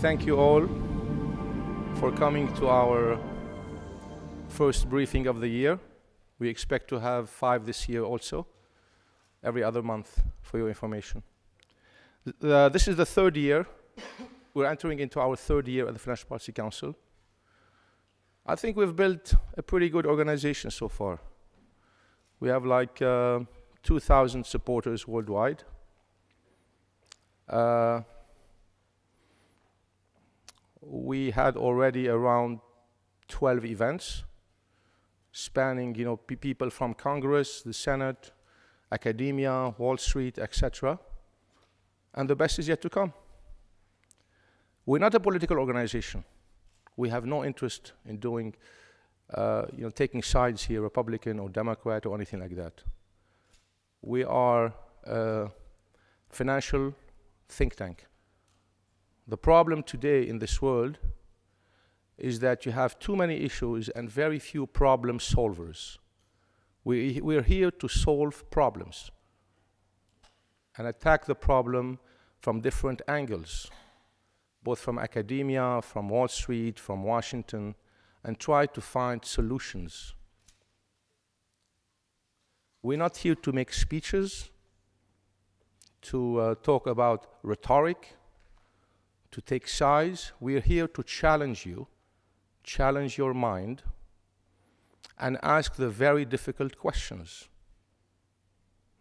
Thank you all for coming to our first briefing of the year. We expect to have 5 this year also, every other month, for your information. This is the 3rd year. We're entering into our 3rd year at the Financial Policy Council. I think we've built a pretty good organization so far. We have like 2,000 supporters worldwide. We had already around 12 events spanning, people from Congress, the Senate, academia, Wall Street, etc. And the best is yet to come. We're not a political organization. We have no interest in doing, taking sides here, Republican or Democrat or anything like that. We are a financial think tank. The problem today in this world is that you have too many issues and very few problem solvers. We're here to solve problems and attack the problem from different angles, both from academia, from Wall Street, from Washington, and try to find solutions. We're not here to make speeches, to talk about rhetoric, to take sides. We're here to challenge you, challenge your mind, and ask the very difficult questions.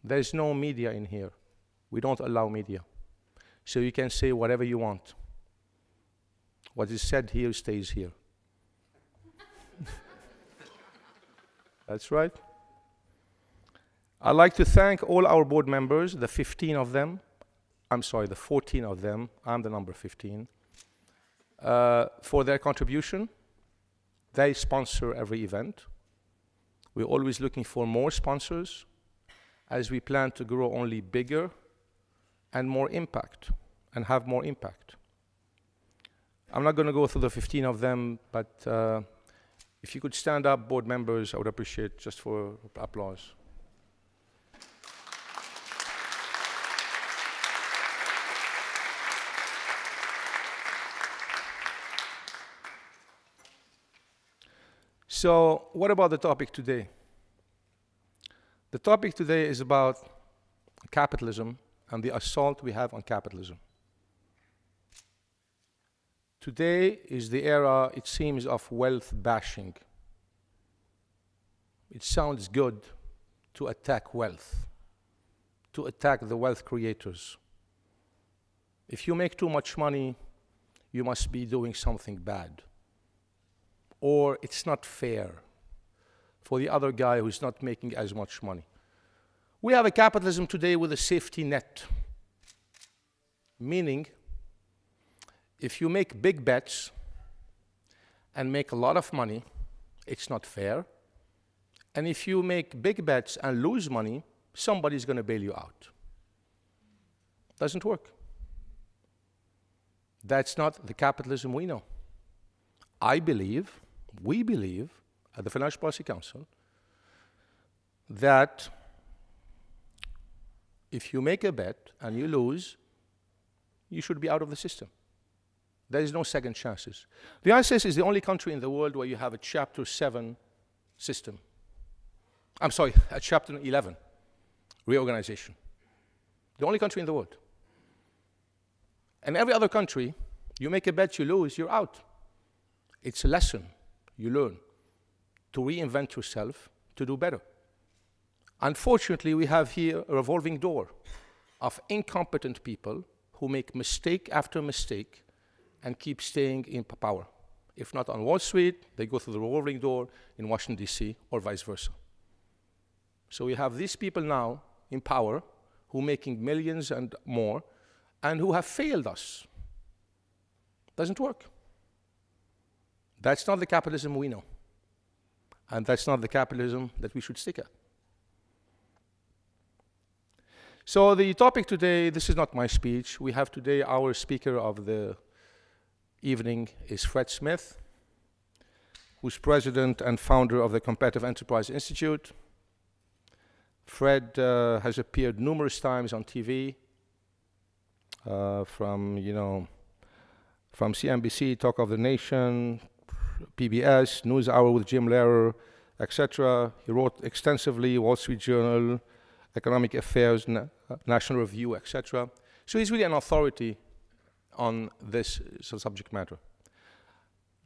There's no media in here. We don't allow media. So you can say whatever you want. What is said here stays here. That's right. I'd like to thank all our board members, the 15 of them. I'm sorry, the 14 of them. I'm the number 15. For their contribution. They sponsor every event. We're always looking for more sponsors as we plan to grow only bigger and more impact and have more impact. I'm not going to go through the 15 of them, but if you could stand up, board members, I would appreciate just for applause. So what about the topic today? The topic today is about capitalism and the assault we have on capitalism. Today is the era, it seems, of wealth bashing. It sounds good to attack wealth, to attack the wealth creators. If you make too much money, you must be doing something bad. Or it's not fair for the other guy who's not making as much money. We have a capitalism today with a safety net, meaning if you make big bets and make a lot of money, it's not fair. And if you make big bets and lose money, somebody's going to bail you out. Doesn't work. That's not the capitalism we know. We believe at the Financial Policy Council that if you make a bet and you lose, you should be out of the system. There is no second chances. The United States is the only country in the world where you have a Chapter 7 system. I'm sorry, a Chapter 11 reorganization. The only country in the world. And every other country, you make a bet, you lose, you're out. It's a lesson you learn to reinvent yourself, to do better. Unfortunately, we have here a revolving door of incompetent people who make mistake after mistake and keep staying in power. If not on Wall Street, they go through the revolving door in Washington, D.C., or vice versa. So we have these people now in power who are making millions and more, and who have failed us. Doesn't work. That's not the capitalism we know. And that's not the capitalism that we should stick at. So the topic today, this is not my speech. We have today our speaker of the evening is Fred Smith, who's president and founder of the Competitive Enterprise Institute. Fred has appeared numerous times on TV, from, from CNBC, Talk of the Nation, PBS, NewsHour with Jim Lehrer, etc. He wrote extensively, Wall Street Journal, Economic Affairs, National Review, etc. So he's really an authority on this subject matter.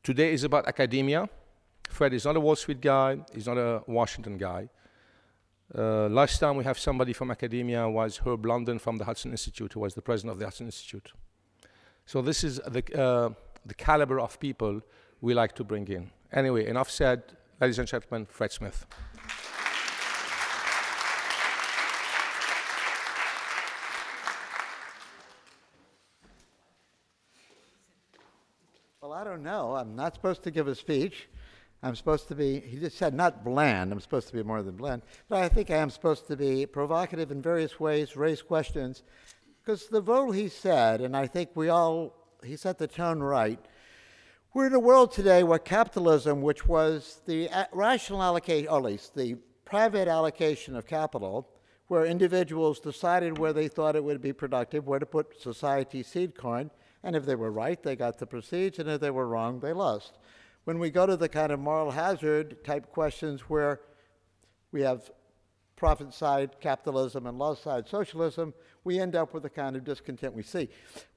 Today is about academia. Fred is not a Wall Street guy. He's not a Washington guy. Last time we have somebody from academia was Herb London from the Hudson Institute, who was the president of the Hudson Institute. So this is the caliber of people we like to bring in. Anyway, enough said. Ladies and gentlemen, Fred Smith. Well, I don't know. I'm not supposed to give a speech. I'm supposed to be, he just said not bland. I'm supposed to be more than bland. But I think I am supposed to be provocative in various ways, raise questions. Because the role he said, and I think he set the tone right. We're in a world today where capitalism, which was the rational allocation, or at least the private allocation of capital, where individuals decided where they thought it would be productive, where to put society's seed corn, and if they were right, they got the proceeds, and if they were wrong, they lost. When we go to the kind of moral hazard type questions where we have profit side capitalism and loss side socialism, we end up with the kind of discontent we see.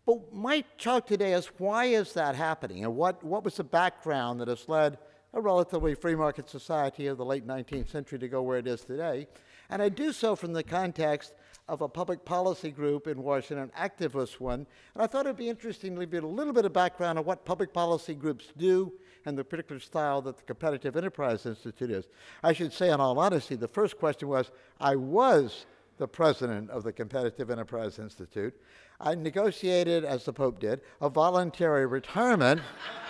But my talk today is, why is that happening? And what was the background that has led a relatively free market society of the late 19th century to go where it is today? And I do so from the context of a public policy group in Washington, an activist one. And I thought it'd be interesting to give you a little bit of background on what public policy groups do and the particular style that the Competitive Enterprise Institute is. I should say, in all honesty, the first question was, I was the president of the Competitive Enterprise Institute. I negotiated, as the Pope did, a voluntary retirement,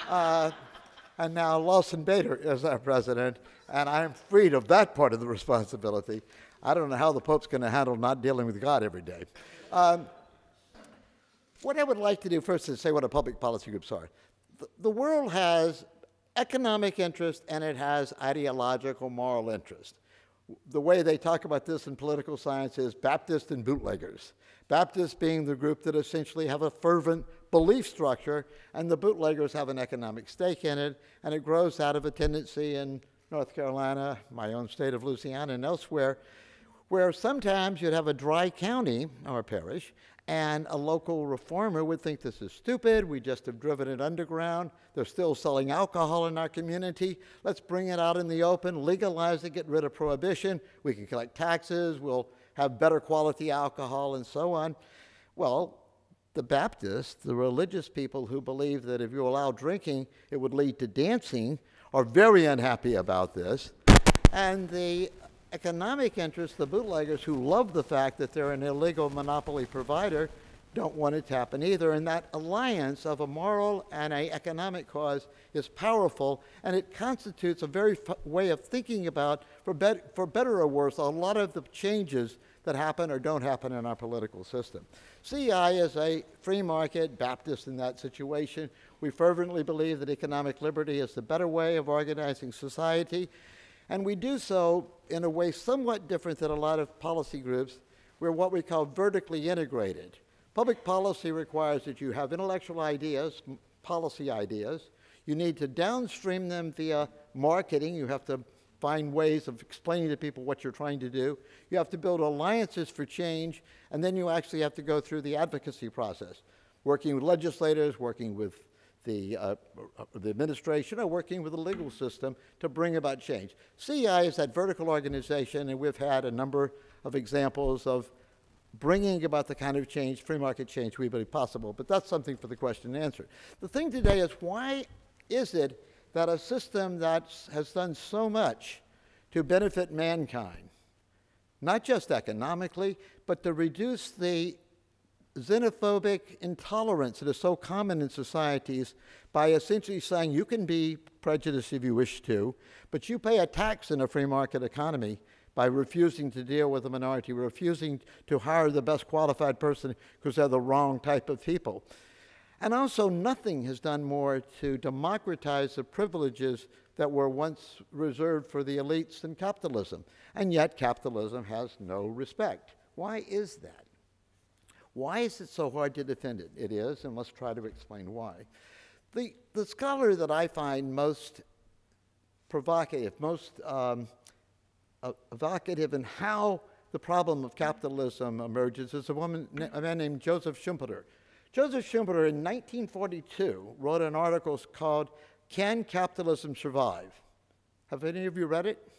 and now Lawson Bader is our president, and I am freed of that part of the responsibility. I don't know how the Pope's going to handle not dealing with God every day. What I would like to do first is say what a public policy groups are. The world has economic interest and it has ideological moral interest. The way they talk about this in political science is Baptist and bootleggers. Baptists being the group that essentially have a fervent belief structure, and the bootleggers have an economic stake in it, and it grows out of a tendency in North Carolina, my own state of Louisiana, and elsewhere, where sometimes you'd have a dry county or parish, and a local reformer would think this is stupid. We just have driven it underground. They're still selling alcohol in our community. Let's bring it out in the open, legalize it, get rid of prohibition. We can collect taxes. We'll have better quality alcohol and so on. Well, the Baptists, the religious people who believe that if you allow drinking, it would lead to dancing, are very unhappy about this. And the economic interests, the bootleggers who love the fact that they're an illegal monopoly provider, don't want it to happen either. And that alliance of a moral and an economic cause is powerful, and it constitutes a very way of thinking about, for better or worse, a lot of the changes that happen or don't happen in our political system. CEI is a free market Baptist in that situation. We fervently believe that economic liberty is the better way of organizing society, and we do so in a way somewhat different than a lot of policy groups. We're what we call vertically integrated. Public policy requires that you have intellectual ideas, policy ideas. You need to downstream them via marketing. You have to find ways of explaining to people what you're trying to do. You have to build alliances for change, and then you actually have to go through the advocacy process, working with legislators, working with the administration, or working with the legal system to bring about change. CEI is that vertical organization, and we've had a number of examples of bringing about the kind of change, free market change, we believe possible. But that's something for the question and answer. The thing today is, why is it that a system that has done so much to benefit mankind, not just economically, but to reduce the xenophobic intolerance that is so common in societies by essentially saying you can be prejudiced if you wish to, but you pay a tax in a free market economy by refusing to deal with a minority, refusing to hire the best qualified person because they're the wrong type of people. And also, nothing has done more to democratize the privileges that were once reserved for the elites than capitalism. And yet capitalism has no respect. Why is that? Why is it so hard to defend it? It is, and let's try to explain why. The scholar that I find most provocative, most evocative in how the problem of capitalism emerges is a man named Joseph Schumpeter. Joseph Schumpeter in 1942 wrote an article called Can Capitalism Survive? Have any of you read it?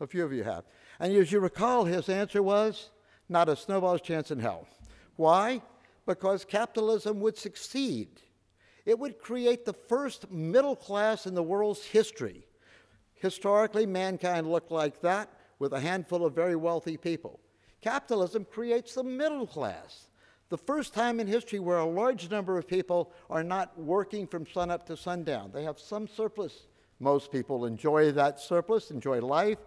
A few of you have. And as you recall, his answer was, not a snowball's chance in hell. Why? Because capitalism would succeed. It would create the first middle class in the world's history. Historically, mankind looked like that with a handful of very wealthy people. Capitalism creates the middle class. The first time in history where a large number of people are not working from sunup to sundown. They have some surplus. Most people enjoy that surplus, enjoy life.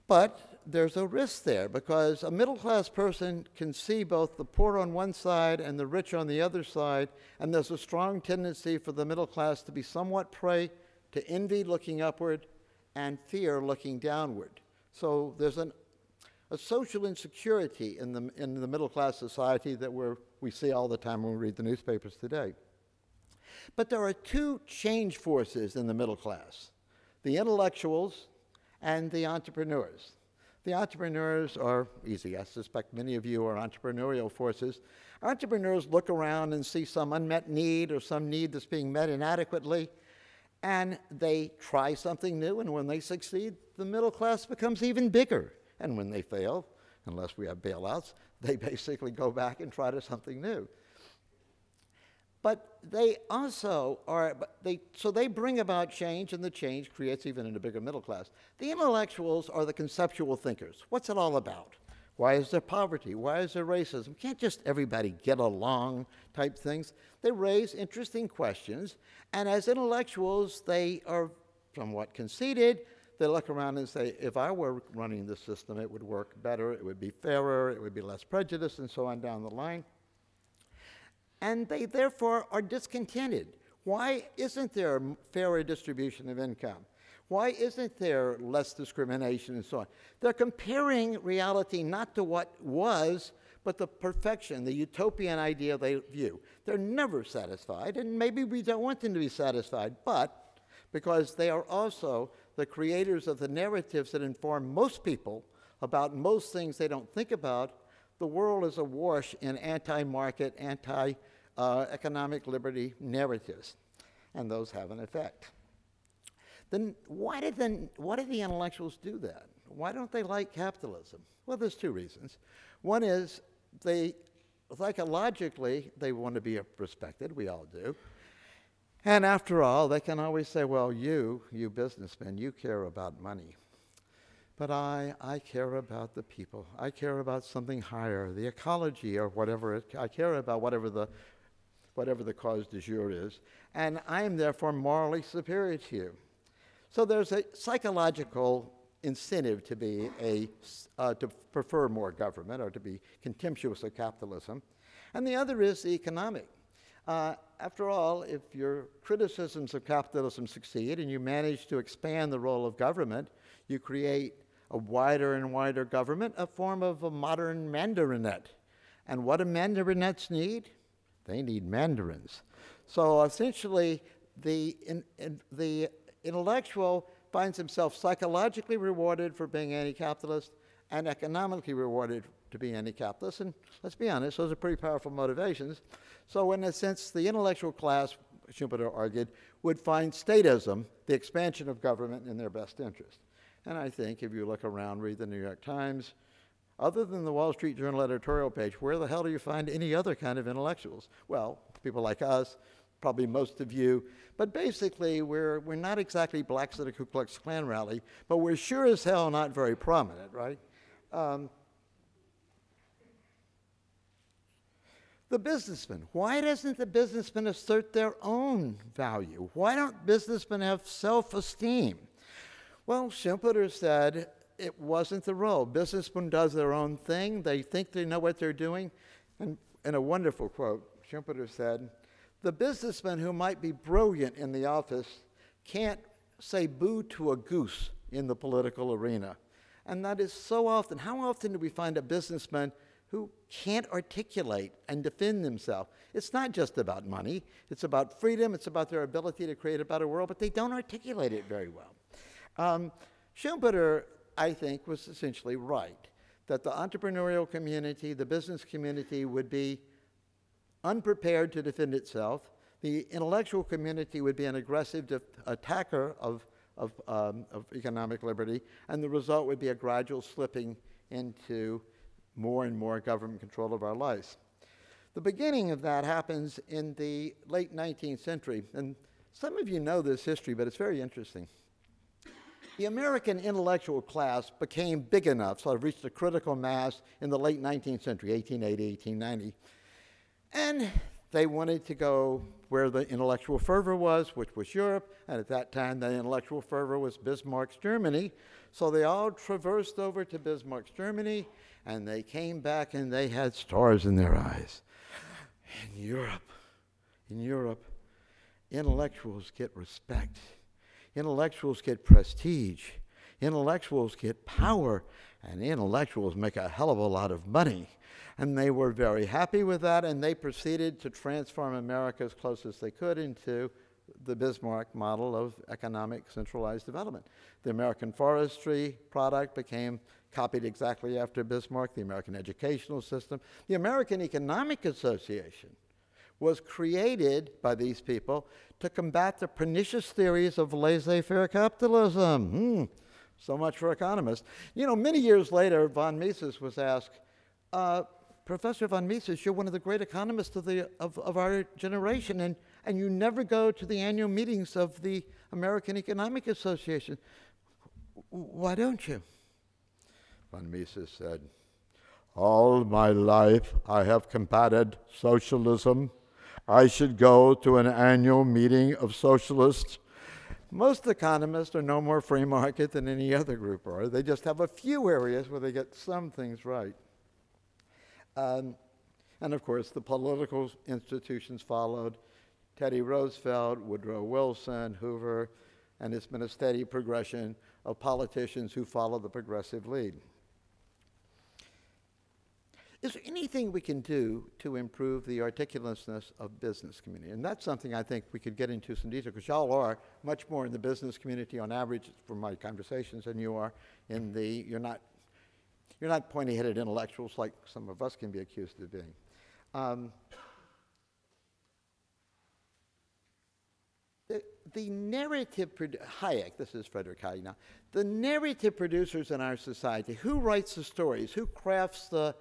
But there's a risk there because a middle-class person can see both the poor on one side and the rich on the other side, and there's a strong tendency for the middle class to be somewhat prey to envy looking upward and fear looking downward. So there's a social insecurity in the middle-class society that we see all the time when we read the newspapers today. But there are two change forces in the middle class, the intellectuals and the entrepreneurs. The entrepreneurs are easy. I suspect many of you are entrepreneurial forces. Entrepreneurs look around and see some unmet need or some need that's being met inadequately, and they try something new, and when they succeed, the middle class becomes even bigger. And when they fail, unless we have bailouts, they basically go back and try something new. But they also are, so they bring about change, and the change creates even a bigger middle class. The intellectuals are the conceptual thinkers. What's it all about? Why is there poverty? Why is there racism? Can't just everybody get along type things. They raise interesting questions, and as intellectuals, they are somewhat conceited. They look around and say, if I were running the system, it would work better, it would be fairer, it would be less prejudice, and so on down the line. And they therefore are discontented. Why isn't there a fairer distribution of income? Why isn't there less discrimination and so on? They're comparing reality not to what was, but the perfection, the utopian idea they view. They're never satisfied, and maybe we don't want them to be satisfied, but because they are also the creators of the narratives that inform most people about most things they don't think about, the world is awash in anti-market, anti-economic liberty narratives, and those have an effect. Then why did the intellectuals do that? Why don't they like capitalism? Well, there's two reasons. One is psychologically, they want to be respected. We all do. And after all, they can always say, well, you businessmen, you care about money. But I care about the people. I care about something higher, the ecology or whatever. I care about whatever the cause du jour is. And I am therefore morally superior to you. So there's a psychological incentive to prefer more government or to be contemptuous of capitalism. And the other is the economic. After all, if your criticisms of capitalism succeed and you manage to expand the role of government, you create a wider and wider government, a form of a modern mandarinette. And what do mandarinettes need? They need mandarins. So essentially, the intellectual finds himself psychologically rewarded for being anti-capitalist and economically rewarded to be anti-capitalist. And let's be honest, those are pretty powerful motivations. So in a sense, the intellectual class, Schumpeter argued, would find statism, the expansion of government, in their best interest. And I think if you look around, read the New York Times, other than the Wall Street Journal editorial page, where the hell do you find any other kind of intellectuals? Well, people like us, probably most of you, but basically we're not exactly blacks at a Ku Klux Klan rally, but we're sure as hell not very prominent, right? The businessman. Why doesn't the businessman assert their own value? Why don't businessmen have self-esteem? Well, Schumpeter said it wasn't the role. Businessmen does their own thing. They think they know what they're doing. And in a wonderful quote, Schumpeter said, the businessman who might be brilliant in the office can't say boo to a goose in the political arena. And that is so often. How often do we find a businessman who can't articulate and defend themselves. It's not just about money. It's about freedom. It's about their ability to create a better world, but they don't articulate it very well. Schumpeter, I think, was essentially right, that the entrepreneurial community, the business community would be unprepared to defend itself. The intellectual community would be an aggressive attacker of economic liberty, and the result would be a gradual slipping into more and more government control of our lives. The beginning of that happens in the late 19th century, and some of you know this history, but it's very interesting. The American intellectual class became big enough, so it reached a critical mass in the late 19th century, 1880, 1890, and they wanted to go where the intellectual fervor was, which was Europe, and at that time the intellectual fervor was Bismarck's Germany. So they all traversed over to Bismarck's Germany, and they came back and they had stars in their eyes. In Europe, intellectuals get respect. Intellectuals get prestige. Intellectuals get power, and intellectuals make a hell of a lot of money. And they were very happy with that, and they proceeded to transform America as close as they could into the Bismarck model of economic centralized development. The American forestry product became copied exactly after Bismarck, the American educational system. The American Economic Association was created by these people to combat the pernicious theories of laissez-faire capitalism. So much for economists. You know, many years later, von Mises was asked, Professor von Mises, you're one of the great economists of our generation, and you never go to the annual meetings of the American Economic Association. Why don't you? Von Mises said, all my life I have combated socialism. I should go to an annual meeting of socialists. Most economists are no more free market than any other group are. They just have a few areas where they get some things right. And of course, the political institutions followed. Teddy Roosevelt, Woodrow Wilson, Hoover, and it's been a steady progression of politicians who follow the progressive lead. Is there anything we can do to improve the articulateness of business community? And that's something I think we could get into some detail, because y'all are much more in the business community on average from my conversations than you are in the, you're not pointy-headed intellectuals like some of us can be accused of being. The narrative, Hayek, this is Frederick Hayek now, the narrative producers in our society, who writes the stories, who crafts the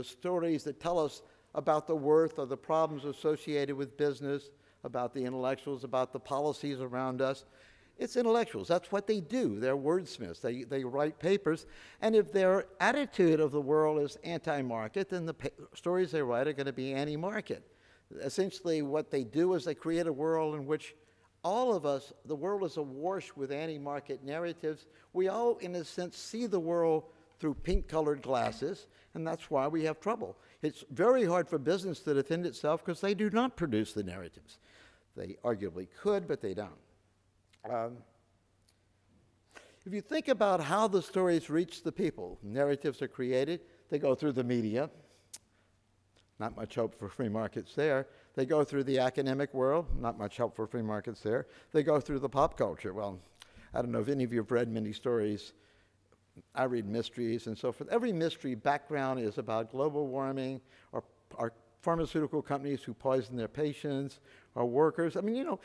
stories that tell us about the worth or the problems associated with business, about the intellectuals, about the policies around us. It's intellectuals. That's what they do. They're wordsmiths. They write papers. And if their attitude of the world is anti-market, then the stories they write are going to be anti-market. Essentially, what they do is they create a world in which all of us, the world is awash with anti-market narratives. We all, in a sense, see the world through pink-colored glasses, and that's why we have trouble. It's very hard for business to defend itself because they do not produce the narratives. They arguably could, but they don't. If you think about how the stories reach the people, narratives are created, they go through the media. Not much hope for free markets there. They go through the academic world, not much help for free markets there. They go through the pop culture. Well, I don't know if any of you have read many stories. I read mysteries and so forth. Every mystery background is about global warming or pharmaceutical companies who poison their patients or workers. I mean, you know,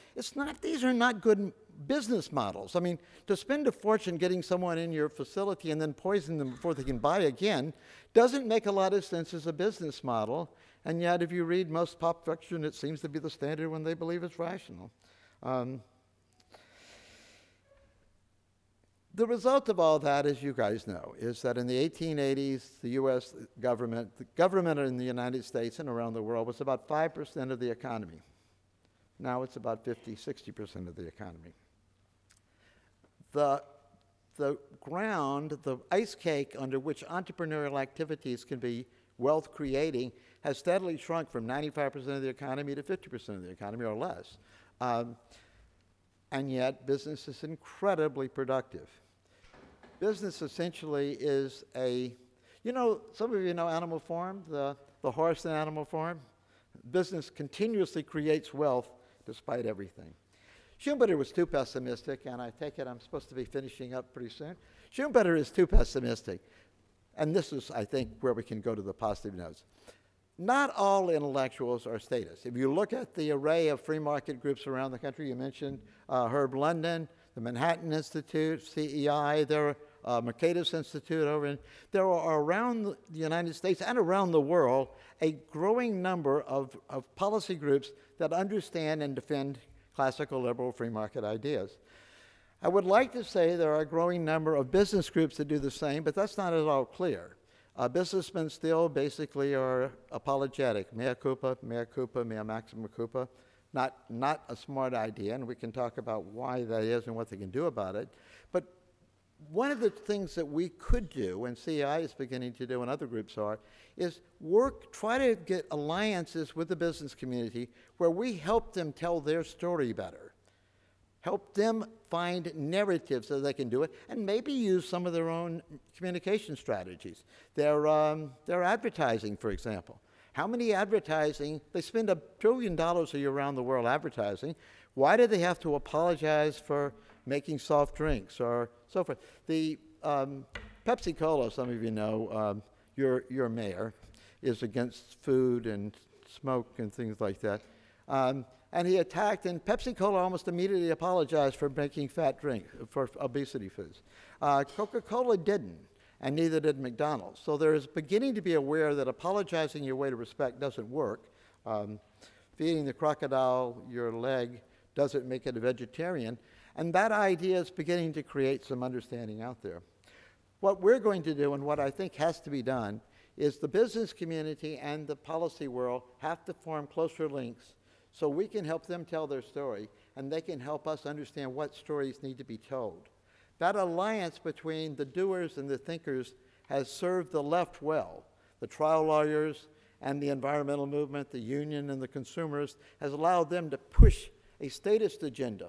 these are not good business models. I mean, to spend a fortune getting someone in your facility and then poison them before they can buy again doesn't make a lot of sense as a business model. And yet, if you read most pop fiction, it seems to be the standard when they believe it's rational. The result of all that, as you guys know, is that in the 1880s, the U.S. government, the government in the United States and around the world was about 5% of the economy. Now it's about 50, 60% of the economy. The ground, the ice cake under which entrepreneurial activities can be wealth creating has steadily shrunk from 95% of the economy to 50% of the economy or less. And yet business is incredibly productive. Business essentially is You know, some of you know Animal Farm, the horse in Animal Farm. Business continuously creates wealth despite everything. Schumpeter was too pessimistic, and I take it I'm supposed to be finishing up pretty soon. Schumpeter is too pessimistic. And this is, I think, where we can go to the positive notes. Not all intellectuals are statists. If you look at the array of free market groups around the country, you mentioned Herb London, the Manhattan Institute, CEI, there are Mercatus Institute there are around the United States and around the world a growing number of policy groups that understand and defend classical liberal free market ideas. I would like to say there are a growing number of business groups that do the same, but that's not at all clear. Businessmen still basically are apologetic, mea culpa, mea maxima culpa. Not a smart idea, and we can talk about why that is and what they can do about it. But one of the things that we could do, and CEI is beginning to do and other groups are, is try to get alliances with the business community where we help them tell their story better. Help them find narratives so they can do it, and maybe use some of their own communication strategies. Their advertising, for example. How many advertising, they spend $1 trillion a year around the world advertising. Why do they have to apologize for making soft drinks or so forth? The Pepsi Cola, some of you know, your mayor is against food and smoke and things like that. And he attacked, and Pepsi Cola almost immediately apologized for making fat drinks, for obesity foods. Coca-Cola didn't, and neither did McDonald's. So there is beginning to be aware that apologizing your way to respect doesn't work. Feeding the crocodile your leg doesn't make it a vegetarian. And that idea is beginning to create some understanding out there. What we're going to do, and what I think has to be done, is the business community and the policy world have to form closer links so we can help them tell their story, and they can help us understand what stories need to be told. That alliance between the doers and the thinkers has served the left well. The trial lawyers and the environmental movement, the union and the consumers, has allowed them to push a statist agenda.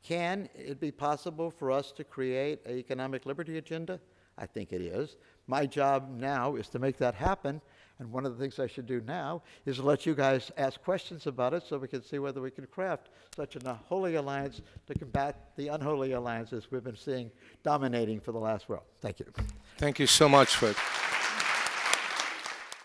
Can it be possible for us to create an economic liberty agenda? I think it is. My job now is to make that happen. And one of the things I should do now is let you guys ask questions about it so we can see whether we can craft such an unholy alliance to combat the unholy alliances we've been seeing dominating for the last while. Thank you. Thank you so much, Fred.